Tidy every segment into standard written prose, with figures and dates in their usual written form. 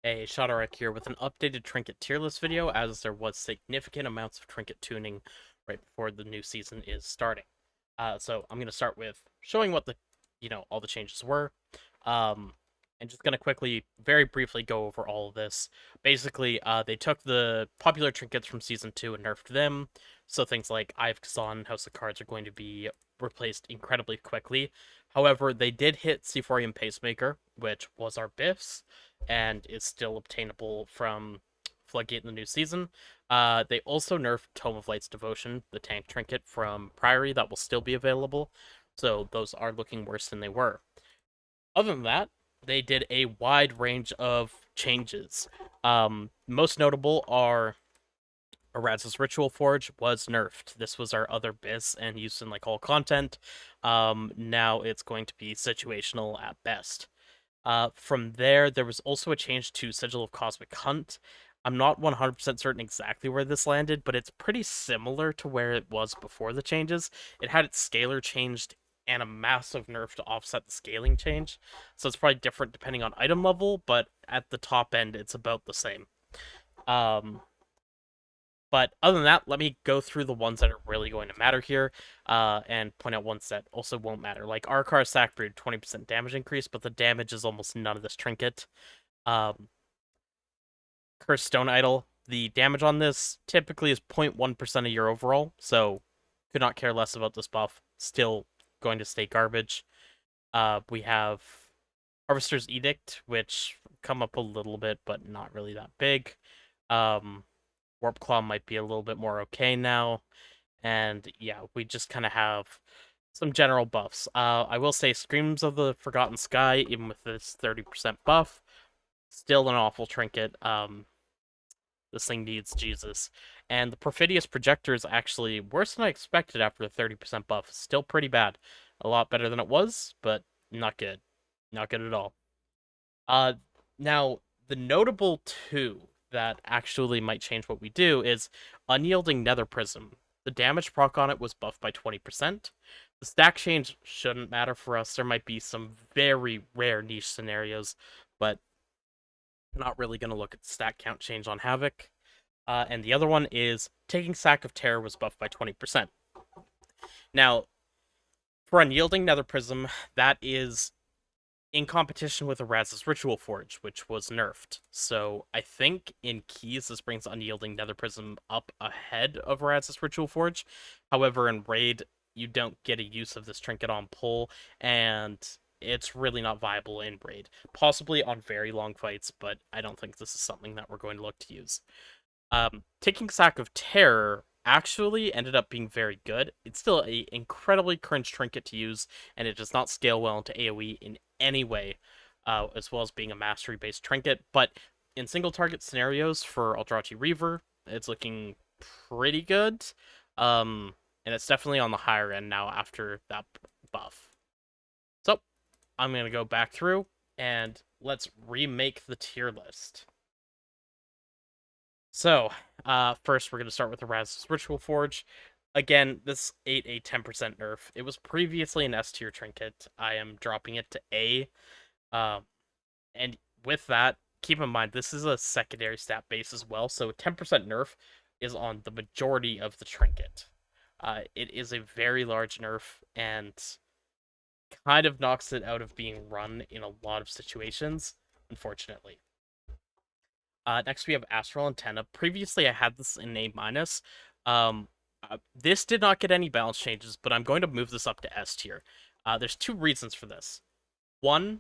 Hey, Shadowrek here with an updated Trinket tier list video, as there was significant amounts of Trinket tuning right before the new season is starting. So I'm gonna start with showing what all the changes were, um, and just gonna quickly, very briefly go over all of this. Basically, they took the popular trinkets from season 2 and nerfed them, so things like Eye of Kazan, House of Cards are going to be replaced incredibly quickly. However, they did hit Seaphorian Pacemaker, which was our Biffs and is still obtainable from Floodgate in the new season. They also nerfed Tome of Light's Devotion, the tank trinket from Priory, that will still be available. So those are looking worse than they were. Other than that, they did a wide range of changes. Most notable are Araz's Ritual Forge was nerfed. This was our other biz and used in like all content. Now it's going to be situational at best. From there was also a change to Sigil of Cosmic Hunt. I'm not 100% certain exactly where this landed, but it's pretty similar to where it was before the changes. It had its scalar changed and a massive nerf to offset the scaling change. So it's probably different depending on item level, but at the top end, it's about the same. Um, but other than that, let me go through the ones that are really going to matter here, and point out ones that also won't matter. Like Arkar Sackbrood, 20% damage increase, but the damage is almost none of this trinket. Um, Cursed Stone Idol, the damage on this typically is 0.1% of your overall, so could not care less about this buff. Still going to stay garbage. We have Harvester's Edict, which come up a little bit, but not really that big. Warp Claw might be a little bit more okay now. And yeah, we just kind of have some general buffs. I will say Screams of the Forgotten Sky, even with this 30% buff, still an awful trinket. This thing needs Jesus. And the Perfidious Projector is actually worse than I expected after the 30% buff. Still pretty bad. A lot better than it was, but not good. Not good at all. Uh, Now, the notable two that actually might change what we do is Unyielding Nether Prism. The damage proc on it was buffed by 20%. The stack change shouldn't matter for us. There might be some very rare niche scenarios, but not really going to look at the stack count change on Havoc. And the other one is Taking Sack of Terror was buffed by 20%. Now, for Unyielding Nether Prism, that is in competition with Araz's Ritual Forge, which was nerfed. So I think in keys, this brings Unyielding Nether Prism up ahead of Araz's Ritual Forge. However, in raid, you don't get a use of this trinket on pull, and it's really not viable in raid. Possibly on very long fights, but I don't think this is something that we're going to look to use. Taking Sack of Terror actually ended up being very good. It's still a incredibly cringe trinket to use, and it does not scale well into AoE in any way, as well as being a mastery-based trinket. But in single target scenarios for Eldrazi Reaver, it's looking pretty good. And it's definitely on the higher end now after that buff. So I'm gonna go back through and let's remake the tier list. So, first we're going to start with the Raz's Ritual Forge. Again, this ate a 10% nerf. It was previously an S tier trinket. I am dropping it to A. Um, and with that, keep in mind, this is a secondary stat base as well, so 10% nerf is on the majority of the trinket. It is a very large nerf, and kind of knocks it out of being run in a lot of situations, unfortunately. Next, we have Astral Antenna. Previously, I had this in A minus. This did not get any balance changes, but I'm going to move this up to S tier. There's two reasons for this. One,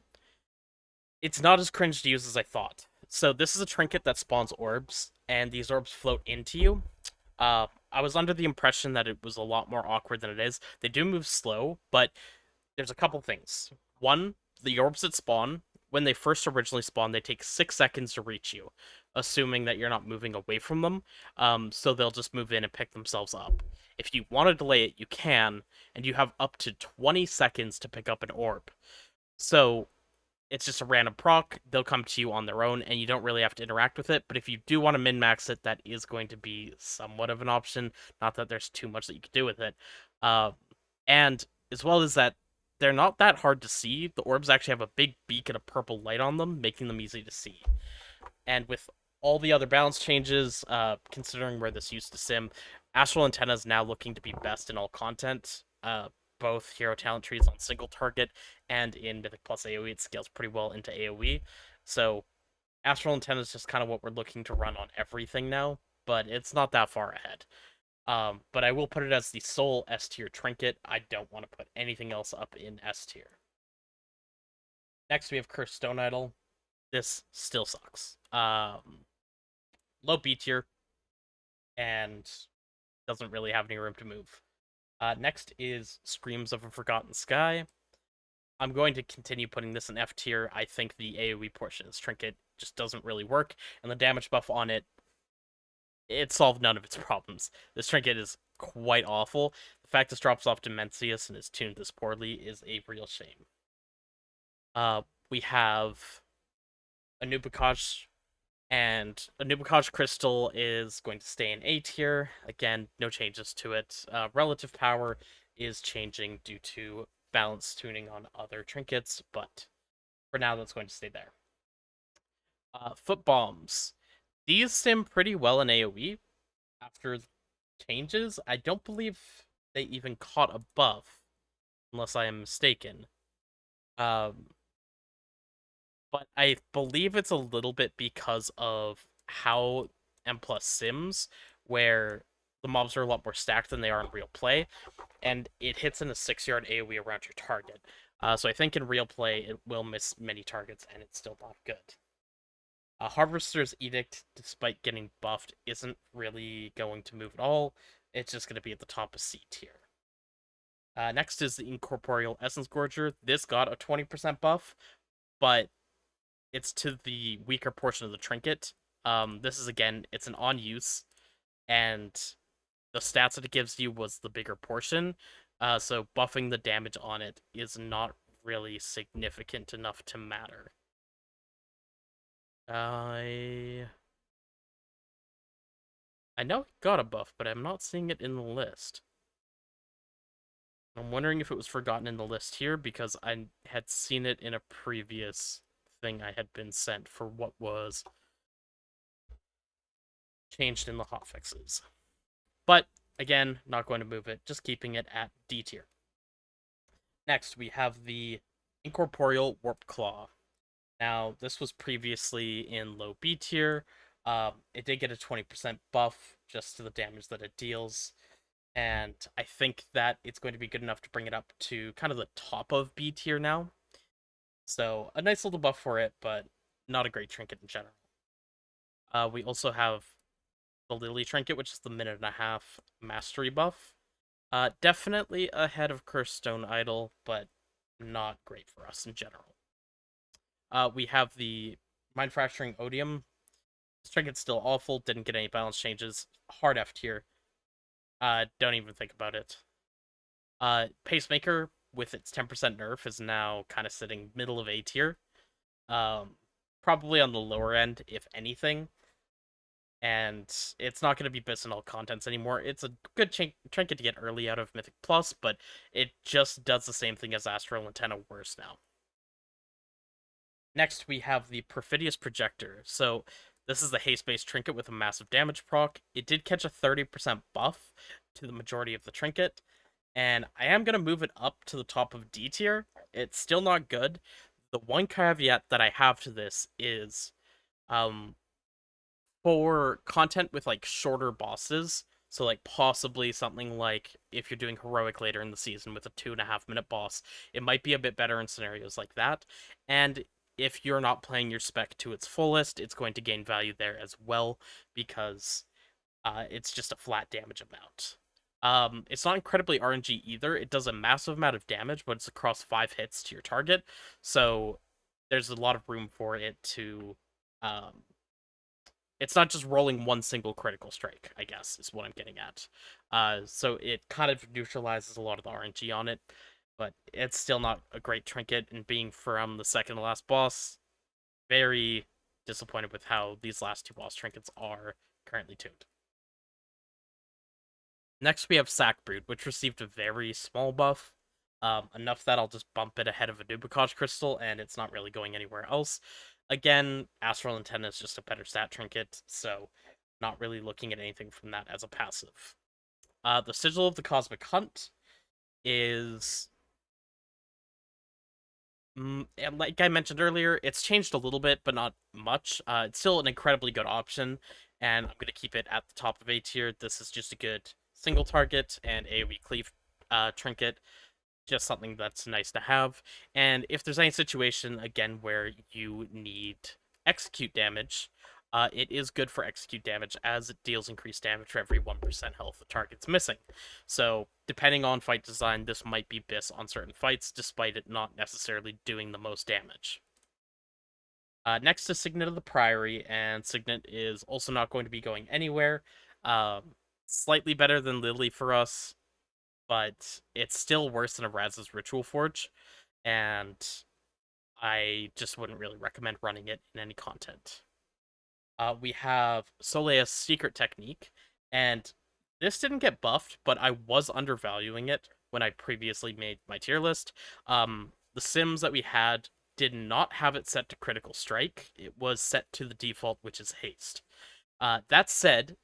it's not as cringe to use as I thought. So this is a trinket that spawns orbs, and these orbs float into you. I was under the impression that it was a lot more awkward than it is. They do move slow, but there's a couple things. One, the orbs that spawn, when they first originally spawn, they take 6 seconds to reach you, assuming that you're not moving away from them. So they'll just move in and pick themselves up. If you want to delay it, you can, and you have up to 20 seconds to pick up an orb. So it's just a random proc. They'll come to you on their own, and you don't really have to interact with it. But if you do want to min-max it, that is going to be somewhat of an option. Not that there's too much that you could do with it. And as well as that, they're not that hard to see. The orbs actually have a big beak and a purple light on them, making them easy to see. And with all the other balance changes, considering where this used to sim, Astral Antenna is now looking to be best in all content. Both hero talent trees on single target and in Mythic Plus AoE, it scales pretty well into AoE. So Astral Antenna is just kind of what we're looking to run on everything now, but it's not that far ahead. But I will put it as the sole S tier trinket. I don't want to put anything else up in S tier. Next, we have Cursed Stone Idol. This still sucks. Low B tier and doesn't really have any room to move. Next is Screams of a Forgotten Sky. I'm going to continue putting this in F tier. I think the AoE portion of this trinket just doesn't really work, and the damage buff on it solved none of its problems. This trinket is quite awful. The fact this drops off Dimensius and is tuned this poorly is a real shame. We have Anubikash, and Anubikash Crystal is going to stay in A tier. Again, no changes to it. Relative power is changing due to balance tuning on other trinkets, but for now, that's going to stay there. Foot bombs. These sim pretty well in AoE after changes. I don't believe they even caught a buff, unless I am mistaken. But I believe it's a little bit because of how M plus sims, where the mobs are a lot more stacked than they are in real play, and it hits in a 6-yard AoE around your target. So I think in real play it will miss many targets, and it's still not good. Harvester's Edict, despite getting buffed, isn't really going to move at all. It's just going to be at the top of C tier. Next is the Incorporeal Essence Gorger. This got a 20% buff, but it's to the weaker portion of the trinket. This is, again, it's an on-use, and the stats that it gives you was the bigger portion, so buffing the damage on it is not really significant enough to matter. I know it got a buff, but I'm not seeing it in the list. I'm wondering if it was forgotten in the list here, because I had seen it in a previous thing I had been sent for what was changed in the hotfixes. But, again, not going to move it, just keeping it at D tier. Next, we have the Incorporeal Warp Claw. Now, this was previously in low B tier. It did get a 20% buff just to the damage that it deals, and I think that it's going to be good enough to bring it up to kind of the top of B tier now. So, a nice little buff for it, but not a great trinket in general. We also have the Lily Trinket, which is the 1.5-minute mastery buff. Definitely ahead of Cursed Stone Idol, but not great for us in general. We have the Mind Fracturing Odium. This trinket's still awful, didn't get any balance changes. Hard F tier. Don't even think about it. Pacemaker, with its 10% nerf, is now kind of sitting middle of A tier. Probably on the lower end, if anything. And it's not going to be best in all contents anymore. It's a good trinket to get early out of Mythic Plus, but it just does the same thing as Astral Antenna worse now. Next, we have the Perfidious Projector. So this is the haste-based trinket with a massive damage proc. It did catch a 30% buff to the majority of the trinket, and I am going to move it up to the top of D tier. It's still not good. The one caveat that I have to this is for content with like shorter bosses, so like possibly something like if you're doing heroic later in the season with a 2.5-minute boss, it might be a bit better in scenarios like that. And if you're not playing your spec to its fullest, it's going to gain value there as well, because it's just a flat damage amount. It's not incredibly RNG either. It does a massive amount of damage, but it's across 5 hits to your target, so there's a lot of room for it to it's not just rolling one single critical strike, I guess, is what I'm getting at. So it kind of neutralizes a lot of the RNG on it, but it's still not a great trinket, and being from the second to last boss, very disappointed with how these last 2 boss trinkets are currently tuned. Next, we have Sack Brood, which received a very small buff. Enough that I'll just bump it ahead of a Dubicage Crystal, and it's not really going anywhere else. Again, Astral Antenna is just a better stat trinket, so not really looking at anything from that as a passive. The Sigil of the Cosmic Hunt is, like I mentioned earlier, it's changed a little bit, but not much. It's still an incredibly good option, and I'm going to keep it at the top of A tier. This is just a good single target and AoE cleave trinket, just something that's nice to have. And if there's any situation, again, where you need execute damage, it is good for execute damage as it deals increased damage for every 1% health the target's missing. So, depending on fight design, this might be BIS on certain fights, despite it not necessarily doing the most damage. Next is Signet of the Priory, and Signet is also not going to be going anywhere. Slightly better than Lily for us, but it's still worse than a Raz's Ritual Forge, and I just wouldn't really recommend running it in any content. We have Solea's Secret Technique, and this didn't get buffed, but I was undervaluing it when I previously made my tier list. The sims that we had did not have it set to Critical Strike. It was set to the default, which is Haste. That said,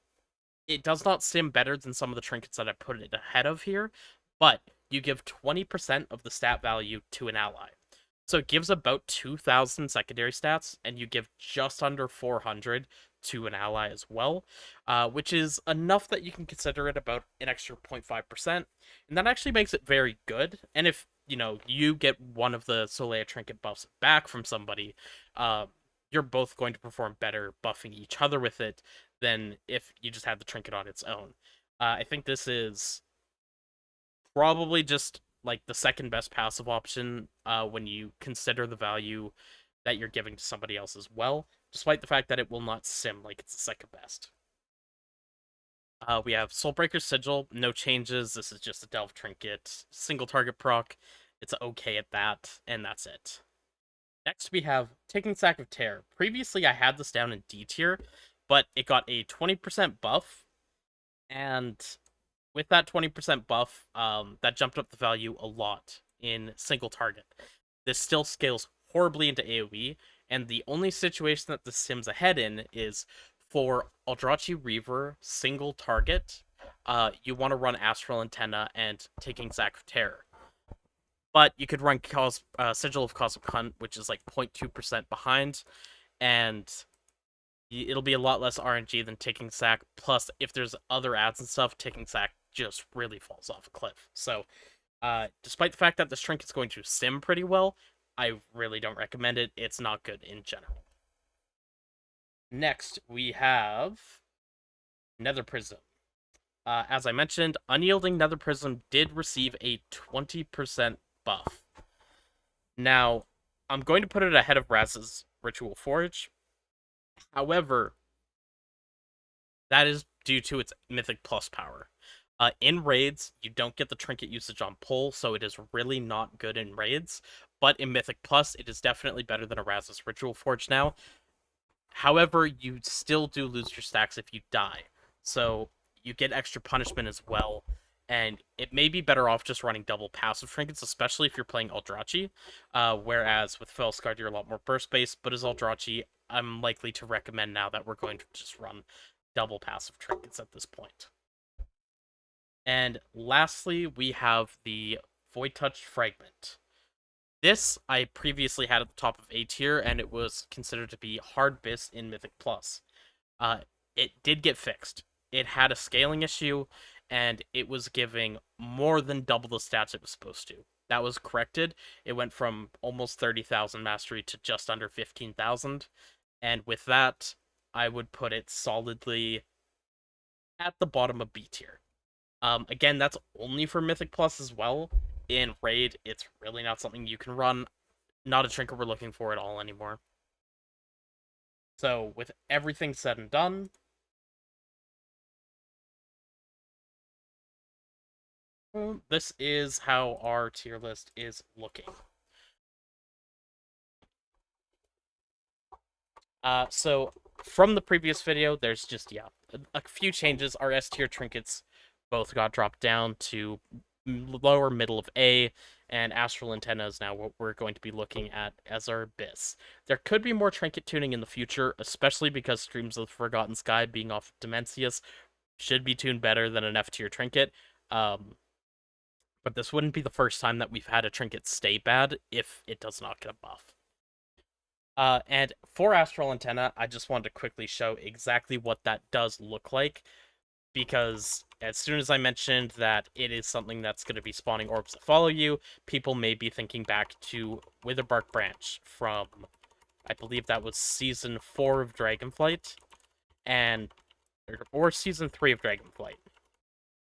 it does not sim better than some of the trinkets that I put it ahead of here, but you give 20% of the stat value to an ally. So it gives about 2,000 secondary stats, and you give just under 400 to an ally as well, which is enough that you can consider it about an extra 0.5%, and that actually makes it very good. And if, you get one of the Solea trinket buffs back from somebody, you're both going to perform better buffing each other with it than if you just had the trinket on its own. I think this is probably just like the second best passive option when you consider the value that you're giving to somebody else as well, despite the fact that it will not sim like it's the second best. We have Soulbreaker Sigil, no changes. This is just a Delve trinket, single target proc. It's okay at that, and that's it. Next, we have Taking Sack of Terror. Previously, I had this down in D tier, but it got a 20% buff, and with that 20% buff, that jumped up the value a lot in single target. This still scales horribly into AoE, and the only situation that the sim's ahead in is for Eldrachi Reaver single target, you want to run Astral Antenna and Taking Sack of Terror. But you could run Sigil of Cosmic Hunt, which is like 0.2% behind, and it'll be a lot less RNG than Taking Sack. Plus, if there's other ads and stuff, Taking Sack just really falls off a cliff. So, despite the fact that this trinket's going to sim pretty well, I really don't recommend it. It's not good in general. Next, we have Nether Prism. As I mentioned, Unyielding Nether Prism did receive a 20% buff. Now, I'm going to put it ahead of Raz's Ritual Forge. However, that is due to its Mythic Plus power. In raids, you don't get the trinket usage on pull, so it is really not good in raids. But in Mythic Plus, it is definitely better than a Raz's Ritual Forge now. However, you still do lose your stacks if you die. So you get extra punishment as well. And it may be better off just running double passive trinkets, especially if you're playing Eldrachi. Whereas with Felscard, you're a lot more burst-based. But as Eldrachi, I'm likely to recommend now that we're going to just run double passive trinkets at this point. And lastly, we have the Void Touch Fragment. This I previously had at the top of A tier, and it was considered to be hard BIS in Mythic Plus. It did get fixed. It had a scaling issue, and it was giving more than double the stats it was supposed to. That was corrected. It went from almost 30,000 mastery to just under 15,000, and with that, I would put it solidly at the bottom of B tier. Again, that's only for Mythic Plus as well. In Raid, it's really not something you can run. Not a trinket we're looking for at all anymore. So, with everything said and done, this is how our tier list is looking. So from the previous video, there's just, a few changes. Our S tier trinkets both got dropped down to lower middle of A, and astral antenna is now what we're going to be looking at as our BIS. There could be more trinket tuning in the future, especially because Streams of the Forgotten Sky being off Demencius should be tuned better than an F tier trinket. Um, but this wouldn't be the first time that we've had a trinket stay bad if it does not get a buff. And for Astral Antenna, I just wanted to quickly show exactly what that does look like, because as soon as I mentioned that it is something that's going to be spawning orbs that follow you, people may be thinking back to Witherbark Branch from, I believe that was Season 4 of Dragonflight, and or Season 3 of Dragonflight.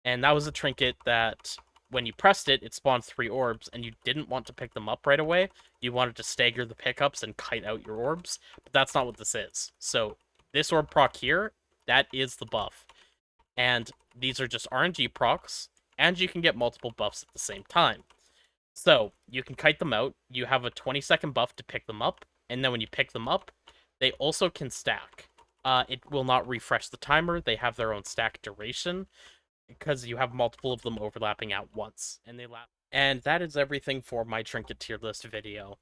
And that was a trinket that, when you pressed it, it spawned 3 orbs, and you didn't want to pick them up right away. You wanted to stagger the pickups and kite out your orbs, but that's not what this is. So this orb proc here, that is the buff. And these are just RNG procs, and you can get multiple buffs at the same time. So you can kite them out, you have a 20-second buff to pick them up, and then when you pick them up, they also can stack. It will not refresh the timer, they have their own stack duration, because you have multiple of them overlapping at once, and they last. And that is everything for my trinket tier list video.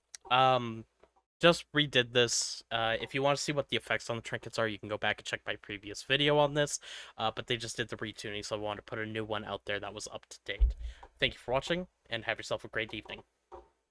Just redid this. If you want to see what the effects on the trinkets are, you can go back and check my previous video on this. But they just did the retuning, so I wanted to put a new one out there that was up to date. Thank you for watching, and have yourself a great evening.